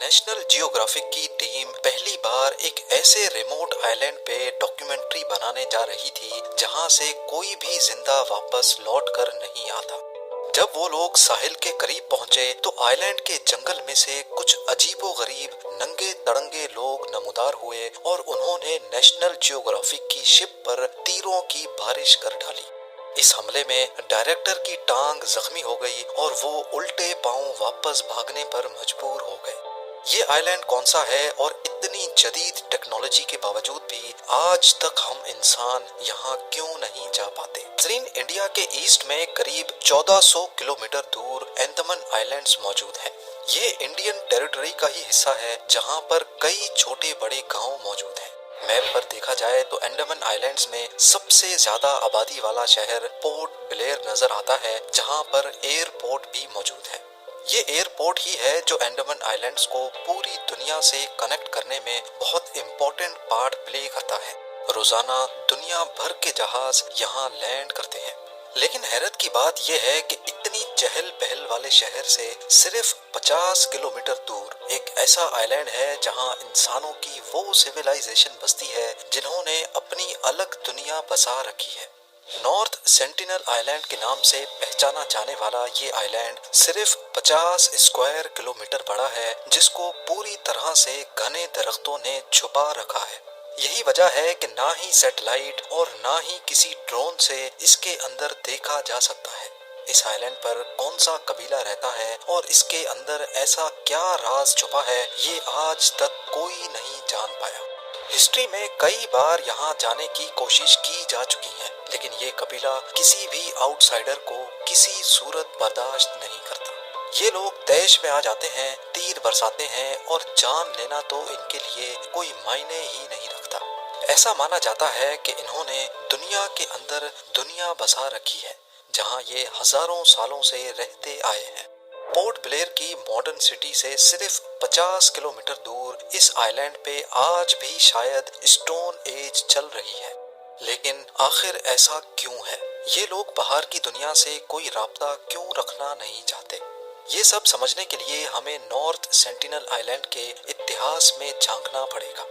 National geographic کی team پہلی بار ایک ایسے ریموٹ آئلینڈ پہ ڈاکیومنٹری بنانے جا رہی تھی جہاں سے کوئی بھی زندہ واپس لوٹ کر نہیں آتا۔ جب وہ لوگ ساحل کے قریب پہنچے تو آئلینڈ کے جنگل میں سے کچھ عجیب و غریب ننگے تڑنگے لوگ نمودار ہوئے اور انہوں نے نیشنل جیوگرافک کی شپ پر تیروں کی بارش کر ڈالی۔ اس حملے میں ڈائریکٹر کی ٹانگ زخمی ہو گئی اور وہ الٹے پاؤں واپس بھاگنے پر مجبور ہو گئے۔ یہ آئلینڈ کون سا ہے اور اتنی جدید ٹیکنالوجی کے باوجود بھی آج تک ہم انسان یہاں کیوں نہیں جا پاتے؟ انڈیا کے ایسٹ میں قریب 1400 کلومیٹر دور انڈمان آئلینڈز موجود ہیں۔ یہ انڈین ٹیریٹری کا ہی حصہ ہے جہاں پر کئی چھوٹے بڑے گاؤں موجود ہیں۔ میپ پر دیکھا جائے تو انڈمان آئلینڈز میں سب سے زیادہ آبادی والا شہر پورٹ بلیر نظر آتا ہے جہاں پر ایئرپورٹ بھی موجود ہے۔ یہ ایئرپورٹ ہی ہے جو انڈمان آئلینڈز کو پوری دنیا سے کنیکٹ کرنے میں بہت امپورٹنٹ پارٹ پلے کرتا ہے۔ روزانہ دنیا بھر کے جہاز یہاں لینڈ کرتے ہیں۔ لیکن حیرت کی بات یہ ہے کہ اتنی چہل پہل والے شہر سے صرف 50 کلومیٹر دور ایک ایسا آئلینڈ ہے جہاں انسانوں کی وہ سویلائزیشن بستی ہے جنہوں نے اپنی الگ دنیا بسا رکھی ہے۔ نارتھ سینٹینل آئلینڈ کے نام سے پہچانا جانے والا یہ آئلینڈ صرف 50 اسکوائر کلومیٹر بڑا ہے جس کو پوری طرح سے گھنے درختوں نے چھپا رکھا ہے۔ یہی وجہ ہے کہ نہ ہی سیٹلائٹ اور نہ ہی کسی ڈرون سے اس کے اندر دیکھا جا سکتا ہے۔ اس آئلینڈ پر کون سا قبیلہ رہتا ہے اور اس کے اندر ایسا کیا راز چھپا ہے یہ آج تک کوئی نہیں جان پایا۔ ہسٹری میں کئی بار یہاں جانے کی کوشش کی جا چکی ہے لیکن یہ قبیلہ کسی بھی آؤٹ سائڈر کو کسی صورت برداشت نہیں کرتا۔ یہ لوگ دیش میں آ جاتے ہیں، تیر برساتے ہیں اور جان لینا تو ان کے لیے کوئی معنی ہی نہیں رکھتا۔ ایسا مانا جاتا ہے کہ انہوں نے دنیا کے اندر دنیا بسا رکھی ہے جہاں یہ ہزاروں سالوں سے رہتے آئے ہیں۔ پورٹ بلیر کی ماڈرن سٹی سے صرف 50 کلومیٹر دور اس آئلینڈ پہ آج بھی شاید اسٹون ایج چل رہی ہے۔ لیکن آخر ایسا کیوں ہے؟ یہ لوگ باہر کی دنیا سے کوئی رابطہ کیوں رکھنا نہیں چاہتے؟ یہ سب سمجھنے کے لیے ہمیں نارتھ سینٹینل آئلینڈ کے اتہاس میں جھانکنا پڑے گا۔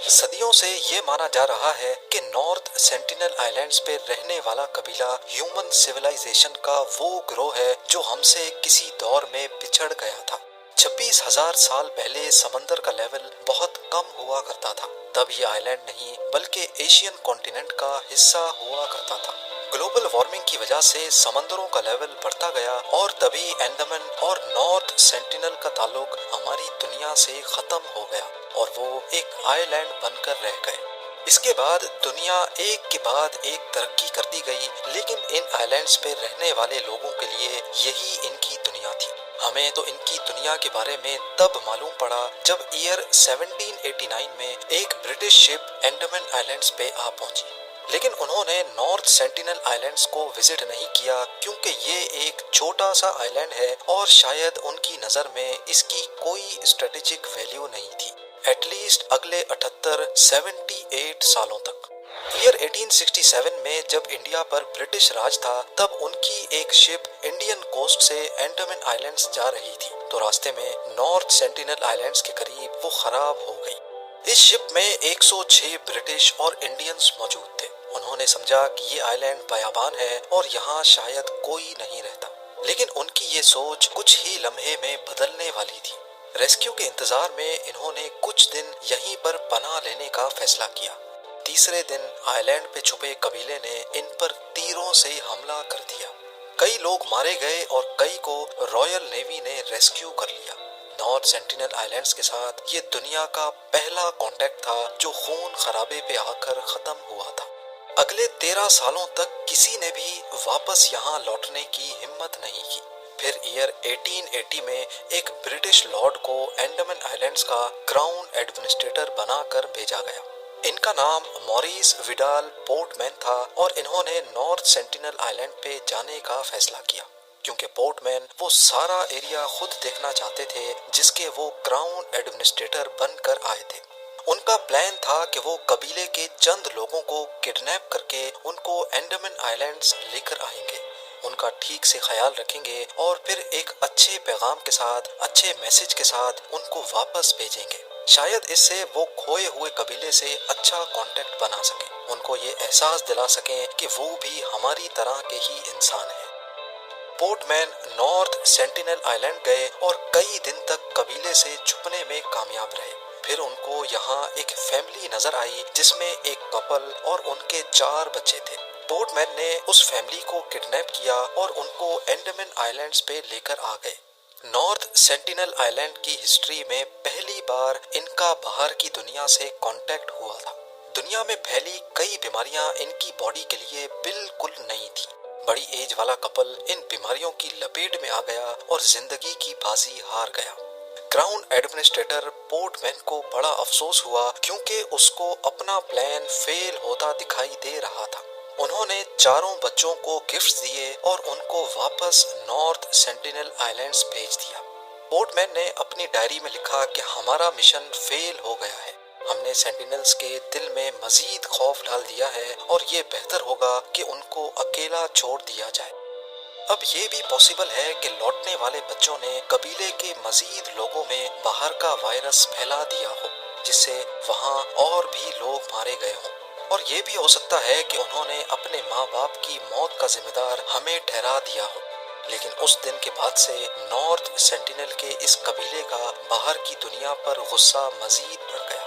صدیوں سے یہ مانا جا رہا ہے کہ نارتھ سینٹینل آئلینڈز پہ رہنے والا قبیلہ ہیومن سویلائزیشن کا وہ گروہ ہے جو ہم سے کسی دور میں بچھڑ گیا تھا۔ 26,000 سال پہلے سمندر کا لیول بہت کم ہوا کرتا تھا، تب یہ آئلینڈ نہیں بلکہ ایشین کانٹیننٹ کا حصہ ہوا کرتا تھا۔ گلوبل وارمنگ کی وجہ سے سمندروں کا لیول بڑھتا گیا اور تبھی انڈمان اور نارتھ سینٹینل کا تعلق ہماری دنیا سے ختم ہو گیا اور وہ ایک آئی لینڈ بن کر رہ گئے۔ اس کے بعد دنیا ایک کے بعد ایک ترقی کرتی گئی لیکن ان آئی لینڈز پہ رہنے والے لوگوں کے لیے یہی ان کی دنیا تھی۔ ہمیں تو ان کی دنیا کے بارے میں تب معلوم پڑا جب ایئر 1789 میں ایک برٹش شپ انڈمان آئلینڈز پہ آ پہنچی، لیکن انہوں نے نارتھ سینٹینل آئلینڈز کو وزٹ نہیں کیا کیونکہ یہ ایک چھوٹا سا آئلینڈ ہے اور شاید ان کی نظر میں اس کی کوئی اسٹریٹجک ویلیو نہیں تھی، ایٹ لیسٹ اگلے 78 سالوں تک۔ ایئر 1867 میں جب انڈیا پر برٹش راج تھا تب ان کی ایک شپ انڈین کوسٹ سے انڈمان آئلینڈز جا رہی تھی تو راستے میں نارتھ سینٹینل آئلینڈز کے قریب وہ خراب ہو گئی۔ اس شپ میں 106 برٹش اور انڈینز موجود تھے۔ انہوں نے سمجھا کہ یہ آئی لینڈ بیابان ہے اور یہاں شاید کوئی نہیں رہتا، لیکن ان کی یہ سوچ کچھ ہی لمحے میں بدلنے والی تھی۔ ریسکیو کے انتظار میں انہوں نے کچھ دن یہیں پر پناہ لینے کا فیصلہ کیا۔ تیسرے دن آئی لینڈ پہ چھپے قبیلے نے ان پر تیروں سے حملہ کر دیا۔ کئی لوگ مارے گئے اور کئی کو رائل نیوی نے ریسکیو کر لیا۔ نارتھ سینٹینل آئلینڈز کے ساتھ یہ دنیا کا پہلا کانٹیکٹ تھا جو خون خرابے پہ آ کر ختم ہوا تھا۔ اگلے 13 سالوں تک کسی نے بھی واپس یہاں لوٹنے کی ہمت نہیں کی۔ پھر ایئر 1880 میں ایک برٹش لارڈ کو انڈمان آئلینڈز کا کراؤن ایڈمنسٹریٹر بنا کر بھیجا گیا۔ ان کا نام موریس وڈال پورٹ مین تھا اور انہوں نے نارتھ سینٹینل آئلینڈ پہ جانے کا فیصلہ کیا کیونکہ پورٹ مین وہ سارا ایریا خود دیکھنا چاہتے تھے جس کے وہ کراؤن ایڈمنسٹریٹر بن کر آئے تھے۔ ان کا پلان تھا کہ وہ قبیلے کے چند لوگوں کو کڈنیپ کر کے ان کو انڈمان آئلینڈز لے کر آئیں گے۔ ان کا ٹھیک سے خیال رکھیں گے اور پھر ایک اچھے پیغام کے ساتھ، اچھے میسج کے ساتھ ان کو واپس بھیجیں گے۔ شاید اس سے وہ کھوئے ہوئے قبیلے سے اچھا کانٹیکٹ بنا سکیں، ان کو یہ احساس دلا سکیں کہ وہ بھی ہماری طرح کے ہی انسان ہیں۔ پورٹ مین نارتھ سینٹینل آئلینڈ گئے اور کئی دن تک قبیلے سے چھپنے میں کامیاب رہے۔ پھر ان کو یہاں ایک فیملی نظر آئی جس میں ایک کپل اور ان کے 4 بچے تھے۔ پورٹ مین نے اس فیملی کو کڈنیپ کیا اور ان کو انڈمان آئلینڈز پہ لے کر آ گئے۔ نارتھ سینٹینل آئلینڈ کی ہسٹری میں پہلی بار ان کا باہر کی دنیا سے کانٹیکٹ ہوا تھا۔ دنیا میں پھیلی کئی بیماریاں ان کی باڈی کے لیے بالکل نئی تھی۔ بڑی ایج والا کپل ان بیماریوں کی لپیٹ میں آ گیا اور زندگی کی بازی ہار گیا۔ کراؤن ایڈمنسٹریٹر پورٹ مین کو بڑا افسوس ہوا کیونکہ اس کو اپنا پلان فیل ہوتا دکھائی دے رہا تھا۔ انہوں نے 4 بچوں کو گفٹس دیے اور ان کو واپس نارتھ سینٹینل آئلینڈز بھیج دیا۔ پورٹ مین نے اپنی ڈائری میں لکھا کہ ہمارا مشن فیل ہو گیا ہے، ہم نے سینٹینلز کے دل میں مزید خوف ڈال دیا ہے اور یہ بہتر ہوگا کہ ان کو اکیلا چھوڑ دیا جائے۔ اب یہ بھی پاسبل ہے کہ لوٹنے والے بچوں نے قبیلے کے مزید لوگوں میں باہر کا وائرس پھیلا دیا ہو، جس سے وہاں اور بھی لوگ مارے گئے ہوں، اور یہ بھی ہو سکتا ہے کہ انہوں نے اپنے ماں باپ کی موت کا ذمہ دار ہمیں ٹھہرا دیا ہو۔ لیکن اس دن کے بعد سے نارتھ سینٹینل کے اس قبیلے کا باہر کی دنیا پر غصہ مزید بڑھ گیا۔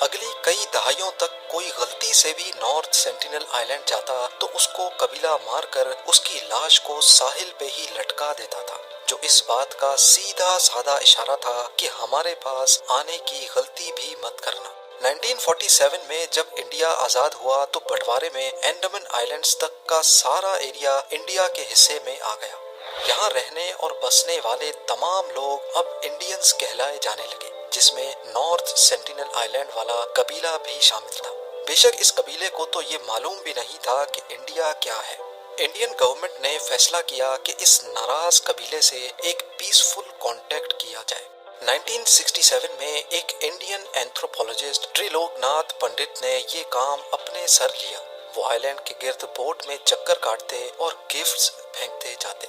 اگلی کئی دہائیوں تک کوئی غلطی سے بھی نارتھ سینٹینل آئلینڈ جاتا تو اس کو قبیلہ مار کر اس کی لاش کو ساحل پہ ہی لٹکا دیتا تھا، جو اس بات کا سیدھا سادہ اشارہ تھا کہ ہمارے پاس آنے کی غلطی بھی مت کرنا۔ 1947 میں جب انڈیا آزاد ہوا تو بٹوارے میں انڈمان آئلینڈز تک کا سارا ایریا انڈیا کے حصے میں آ گیا۔ یہاں رہنے اور بسنے والے تمام لوگ اب انڈینز کہلائے جانے لگے، جس میں نارتھ سینٹینل آئلینڈ والا قبیلہ بھی شامل تھا۔ بے شک اس قبیلے کو تو یہ معلوم بھی نہیں تھا کہ انڈیا کیا ہے۔ انڈین گورنمنٹ نے فیصلہ کیا کہ اس ناراض قبیلے سے ایک پیسفل کانٹیکٹ کیا جائے۔ 1967 میں ایک انڈین اینتھروپولوجسٹ تریلوک ناتھ پنڈت نے یہ کام اپنے سر لیا۔ وہ آئلینڈ کے گرد بوٹ میں چکر کاٹتے اور گفٹس پھینکتے جاتے۔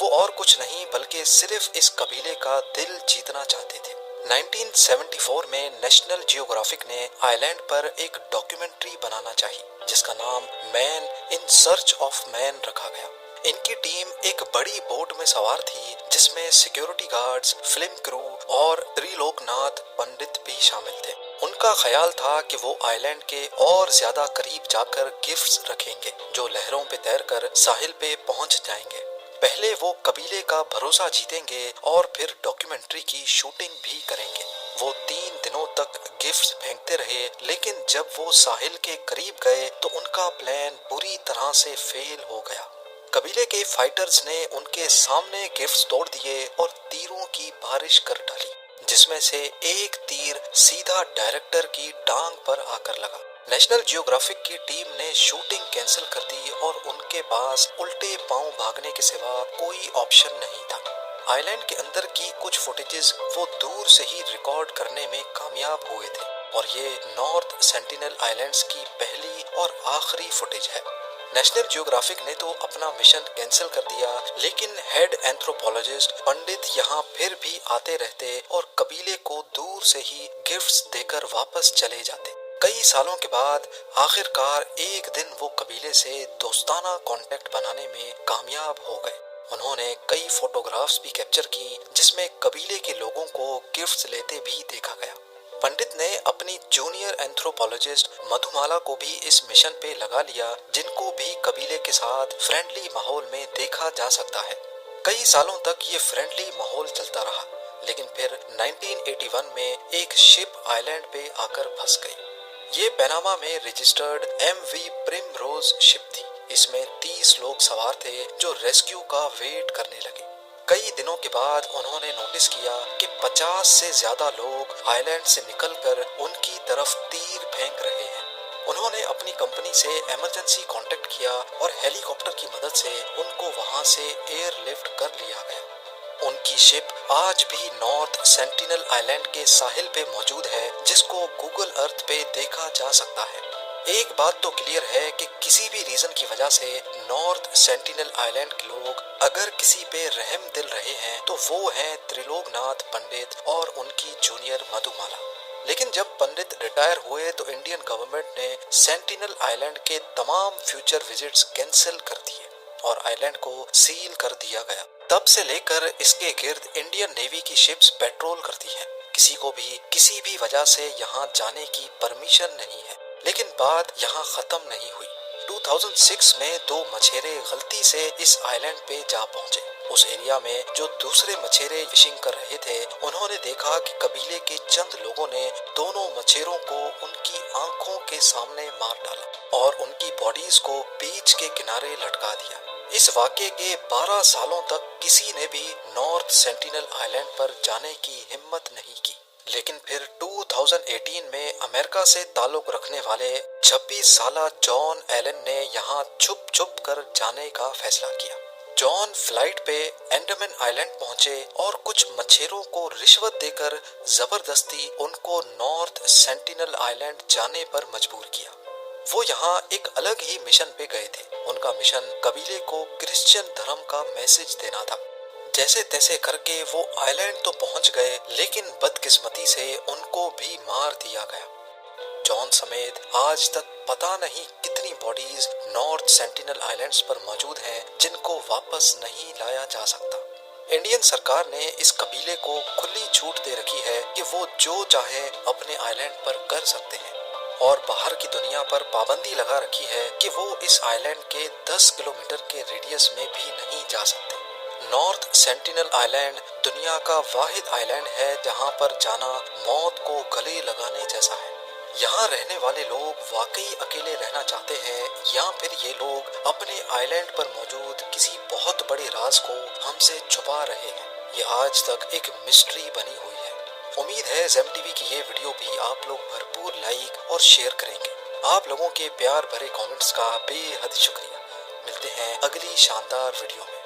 وہ اور کچھ نہیں بلکہ صرف اس قبیلے کا دل جیتنا چاہتے تھے۔ 1974 میں نیشنل جیوگرافک نے آئلینڈ پر ایک ڈاکیومنٹری بنانا چاہی جس کا نام مین ان سرچ آف مین رکھا گیا۔ ان کی ٹیم ایک بڑی بوٹ میں سوار تھی جس میں سیکیورٹی گارڈز، فلم کرو اور تریلوک ناتھ پنڈت بھی شامل تھے۔ ان کا خیال تھا کہ وہ آئلینڈ کے اور زیادہ قریب جا کر گفٹس رکھیں گے جو لہروں پہ تیر کر ساحل پہ پہنچ جائیں گے۔ پہلے وہ قبیلے کا بھروسہ جیتیں گے اور پھر ڈاکیومنٹری کی شوٹنگ بھی کریں گے۔ وہ 3 دنوں تک گفٹس پھینکتے رہے، لیکن جب وہ ساحل کے قریب گئے تو ان کا پلان بری طرح سے فیل ہو گیا۔ قبیلے کے فائٹرز نے ان کے سامنے گفٹس توڑ دیے اور تیروں کی بارش کر ڈالی، جس میں سے ایک تیر سیدھا ڈائریکٹر کی ٹانگ پر آ کر لگا۔ نیشنل جیوگرافک کی ٹیم نے شوٹنگ کینسل کر دی اور ان کے پاس الٹے پاؤں بھاگنے کے سوا کوئی آپشن نہیں تھا۔ آئی لینڈ کے اندر کی کچھ فوٹیجز وہ دور سے ہی ریکارڈ کرنے میں کامیاب ہوئے تھے، اور یہ نارتھ سینٹینل آئلینڈز کی پہلی اور آخری فوٹیج ہے۔ نیشنل جیوگرافک نے تو اپنا مشن کینسل کر دیا، لیکن ہیڈ اینتھروپولوجسٹ پنڈت یہاں پھر بھی آتے رہتے اور قبیلے کو دور سے ہی گفٹس دے کر واپس چلے جاتے۔ کئی سالوں کے بعد آخر کار ایک دن وہ قبیلے سے دوستانہ کانٹیکٹ بنانے میں کامیاب ہو گئے۔ انہوں نے کئی فوٹوگرافز بھی کیپچر کی جس میں قبیلے کے لوگوں کو گفٹس لیتے بھی دیکھا گیا۔ پنڈت نے اپنی جونیئر اینتھروپولوجسٹ مدھومالا کو بھی اس مشن پہ لگا لیا، جن کو بھی قبیلے کے ساتھ فرینڈلی ماحول میں دیکھا جا سکتا ہے۔ کئی سالوں تک یہ فرینڈلی ماحول چلتا رہا، لیکن پھر 1981 میں ایک شپ آئی لینڈ پہ آ کر پھنس گئی۔ یہ پیناما میں رجسٹرڈ ایم وی پریم روز شپ تھی۔ اس میں 30 لوگ سوار تھے جو ریسکیو کا ویٹ کرنے لگے۔ کئی دنوں کے بعد انہوں نے نوٹس کیا کہ 50 سے زیادہ لوگ آئی لینڈ سے نکل کر ان کی طرف تیر پھینک رہے ہیں۔ انہوں نے اپنی کمپنی سے ایمرجنسی کانٹیکٹ کیا اور ہیلی کاپٹر کی مدد سے ان کو وہاں سے ایئر لفٹ کر لیا گیا۔ ان کی شپ آج بھی نارتھ سینٹینل آئی لینڈ کے ساحل پہ موجود ہے، جس کو گوگل ارتھ پہ دیکھا جا سکتا ہے۔ ایک بات تو کلیئر ہے کہ کسی بھی ریزن کی وجہ سے نارتھ سینٹینل آئلینڈ کے لوگ اگر کسی پہ رحم دل رہے ہیں تو وہ ہیں تریلوک ناتھ پنڈت اور ان کی جونیئر مدھو مالا۔ لیکن جب پنڈت ریٹائر ہوئے تو انڈین گورنمنٹ نے سینٹینل آئلینڈ کے تمام فیوچر وزٹس کینسل کر دیے اور آئلینڈ کو سیل کر دیا گیا۔ تب سے لے کر اس کے گرد انڈین نیوی کی شپس پیٹرول کرتی ہیں، کسی کو بھی کسی بھی وجہ سے یہاں جانے کی پرمیشن نہیں ہے۔ لیکن بات یہاں ختم نہیں ہوئی۔ 2006 میں 2 مچھیرے غلطی سے اس آئلینڈ پہ جا پہنچے۔ اس ایریا میں جو دوسرے مچھیرے فشنگ کر رہے تھے انہوں نے دیکھا کہ قبیلے کے چند لوگوں نے دونوں مچھیروں کو ان کی آنکھوں کے سامنے مار ڈالا اور ان کی باڈیز کو بیچ کے کنارے لٹکا دیا۔ اس واقعے کے 12 سالوں تک کسی نے بھی نارتھ سینٹینل آئلینڈ پر جانے کی ہمت نہیں کی۔ لیکن پھر 2018 میں امریکہ سے تعلق رکھنے والے 26 سالہ جان ایلن نے یہاں چھپ چھپ کر جانے کا فیصلہ کیا۔ جان فلائٹ پہ انڈمان آئلینڈ پہنچے اور کچھ مچھیروں کو رشوت دے کر زبردستی ان کو نارتھ سینٹینل آئلینڈ جانے پر مجبور کیا۔ وہ یہاں ایک الگ ہی مشن پہ گئے تھے۔ ان کا مشن قبیلے کو کرسچن دھرم کا میسج دینا تھا۔ جیسے تیسے کر کے وہ آئلینڈ تو پہنچ گئے لیکن بدقسمتی سے ان کو بھی مار دیا گیا۔ جان سمیت آج تک پتہ نہیں کتنی باڈیز نارتھ سینٹینل آئلینڈز پر موجود ہیں جن کو واپس نہیں لایا جا سکتا۔ انڈین سرکار نے اس قبیلے کو کھلی چھوٹ دے رکھی ہے کہ وہ جو چاہے اپنے آئلینڈ پر کر سکتے ہیں اور باہر کی دنیا پر پابندی لگا رکھی ہے کہ وہ اس آئلینڈ کے 10 کلومیٹر کے ریڈیس میں بھی نہیں جا سکتے۔ نارتھ سینٹینل آئلینڈ دنیا کا واحد آئلینڈ ہے جہاں پر جانا موت کو گلے لگانے جیسا ہے۔ یہاں رہنے والے لوگ واقعی اکیلے رہنا چاہتے ہیں یا پھر یہ لوگ اپنے آئلینڈ پر موجود کسی بہت بڑے راز کو ہم سے چھپا رہے ہیں؟ یہ آج تک ایک مسٹری بنی ہوئی ہے۔ امید ہے زیم ٹی وی کی یہ ویڈیو بھی آپ لوگ بھرپور لائک اور شیئر کریں گے۔ آپ لوگوں کے پیار بھرے کامنٹس کا بے حد شکریہ۔ ملتے ہیں اگلی شاندار ویڈیو میں۔